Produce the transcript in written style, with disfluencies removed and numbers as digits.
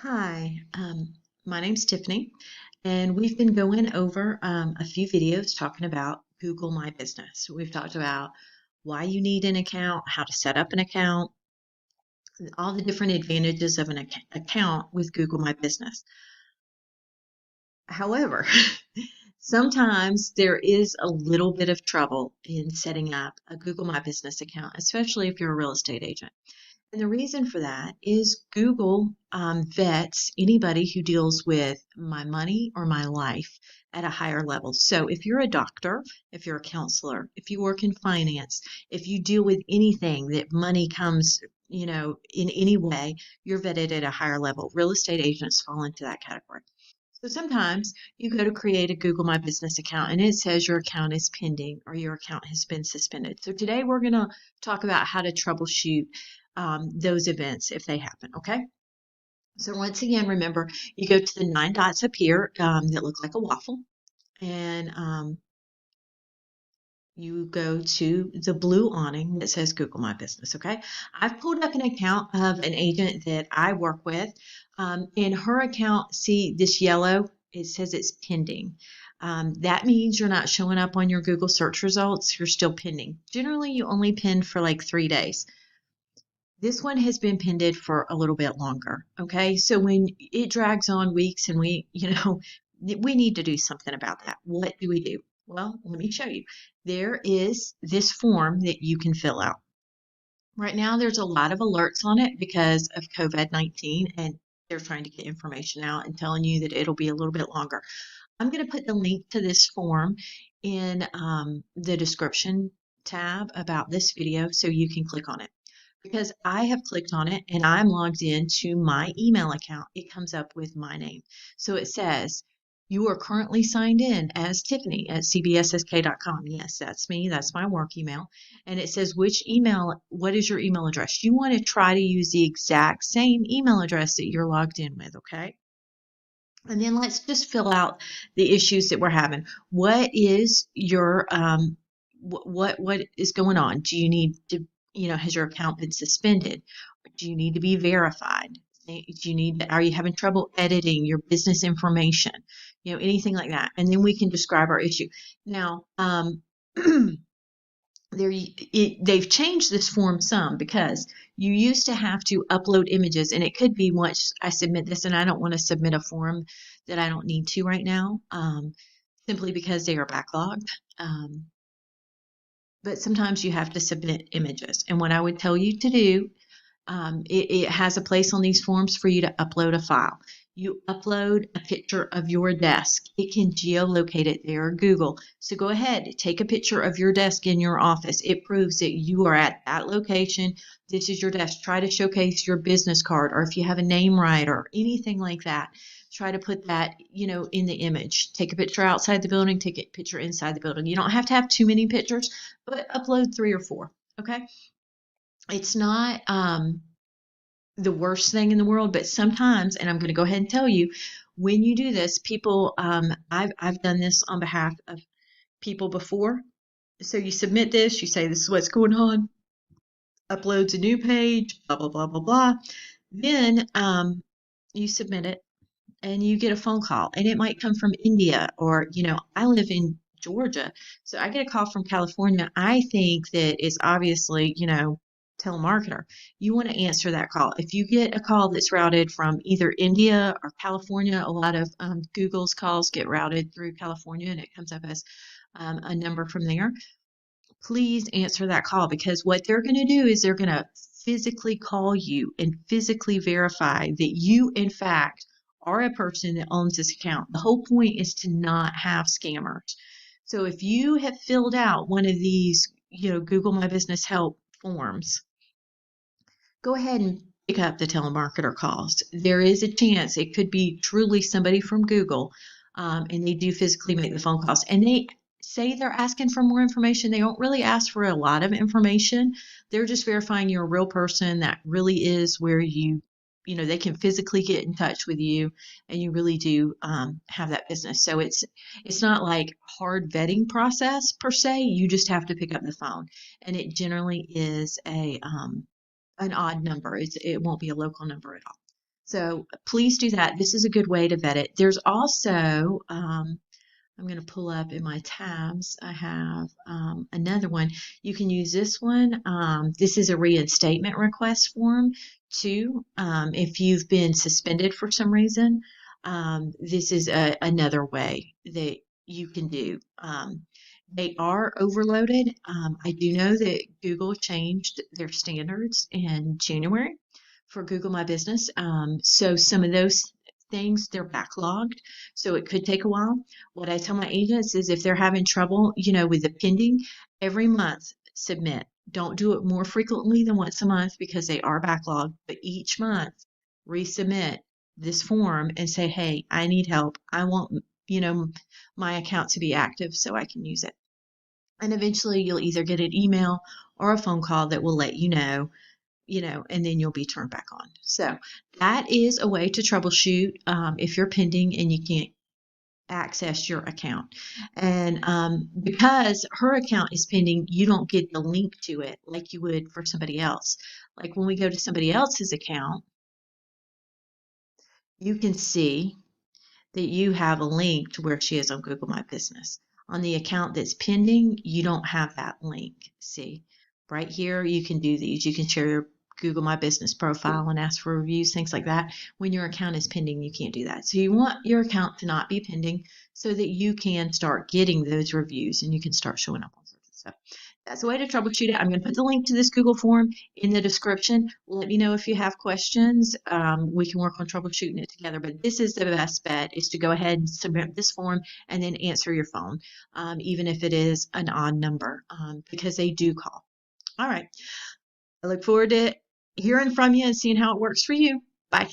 Hi, my name's Tiffany, and we've been going over a few videos talking about Google My Business. We've talked about why you need an account, how to set up an account, and all the different advantages of an account with Google My Business. However, sometimes there is a little bit of trouble in setting up a Google My Business account, especially if you're a real estate agent. And the reason for that is Google vets anybody who deals with my money or my life at a higher level. So if you're a doctor, if you're a counselor, if you work in finance, if you deal with anything that money comes, in any way, you're vetted at a higher level. Real estate agents fall into that category. So sometimes you go to create a Google My Business account and it says your account is pending or your account has been suspended. So today we're going to talk about how to troubleshoot those events if they happen, okay? So once again, remember, you go to the 9 dots up here that look like a waffle, and you go to the blue awning that says Google My Business, okay? I've pulled up an account of an agent that I work with. In her account, see this yellow, it says it's pending. That means you're not showing up on your Google search results, you're still pending. Generally, you only pin for like 3 days. This one has been pended for a little bit longer, okay? So when it drags on weeks and we need to do something about that. What do we do? Well, let me show you. There is this form that you can fill out. Right now, there's a lot of alerts on it because of COVID-19, and they're trying to get information out and telling you that it'll be a little bit longer. I'm going to put the link to this form in the description tab about this video so you can click on it. Because I have clicked on it and I'm logged into my email account, it comes up with my name. So it says, you are currently signed in as Tiffany at cbssk.com. Yes, that's me. That's my work email. And it says, what is your email address? You want to try to use the exact same email address that you're logged in with, okay? And then let's just fill out the issues that we're having. What is your what is going on? Do you need to, has your account been suspended? Do you need to be verified? Are you having trouble editing your business information? Anything like that. And then we can describe our issue. Now, they've changed this form some because you used to have to upload images, and it could be once I submit this, and I don't want to submit a form that I don't need to right now, simply because they are backlogged. But sometimes you have to submit images, and what I would tell you to do, it has a place on these forms for you to upload a file. You upload a picture of your desk. It can geolocate it there, Google. So go ahead, take a picture of your desk in your office. It proves that you are at that location. This is your desk. Try to showcase your business card, or if you have a name right or anything like that, try to put that, in the image. Take a picture outside the building, take a picture inside the building. You don't have to have too many pictures, but upload 3 or 4, okay? It's not the worst thing in the world, but sometimes, and I'm going to go ahead and tell you, when you do this, people, I've done this on behalf of people before. So you submit this, you say this is what's going on, uploads a new page, blah blah blah blah blah. Then you submit it, and you get a phone call, and it might come from India, or I live in Georgia, so I get a call from California. I think that it's obviously, telemarketer. You want to answer that call. If you get a call that's routed from either India or California, a lot of Google's calls get routed through California, and it comes up as a number from there. Please answer that call, because what they're going to do is they're going to physically call you and physically verify that you, in fact, are a person that owns this account. The whole point is to not have scammers. So if you have filled out one of these, Google My Business Help forms, go ahead and pick up the telemarketer calls. There is a chance it could be truly somebody from Google, and they do physically make the phone calls. And they say they're asking for more information. They don't really ask for a lot of information. They're just verifying you're a real person that really is where they can physically get in touch with you, and you really do have that business. So it's not like hard vetting process per se. You just have to pick up the phone, and it generally is an odd number. It won't be a local number at all. So please do that. This is a good way to vet it. There's also, I'm going to pull up in my tabs. I have another one. You can use this one. This is a reinstatement request form too. If you've been suspended for some reason, this is another way that you can do. They are overloaded. I do know that Google changed their standards in January for Google My Business. So some of those things, they're backlogged. So it could take a while. What I tell my agents is if they're having trouble, with the pending, every month submit. Don't do it more frequently than once a month because they are backlogged, but each month resubmit this form and say, hey, I need help. I want, my account to be active so I can use it. And eventually you'll either get an email or a phone call that will let you know, and then you'll be turned back on. So that is a way to troubleshoot if you're pending and you can't access your account. And because her account is pending, you don't get the link to it like you would for somebody else. Like when we go to somebody else's account, you can see that you have a link to where she is on Google My Business. On the account that's pending, you don't have that link. See, right here, you can do these. You can share your Google My Business profile and ask for reviews, things like that. When your account is pending, you can't do that. So you want your account to not be pending so that you can start getting those reviews and you can start showing up on certain stuff. That's a way to troubleshoot it. I'm going to put the link to this Google form in the description. Let me know if you have questions. We can work on troubleshooting it together. But this is the best bet, is to go ahead and submit this form and then answer your phone, even if it is an odd number, because they do call. All right. I look forward to hearing from you and seeing how it works for you. Bye.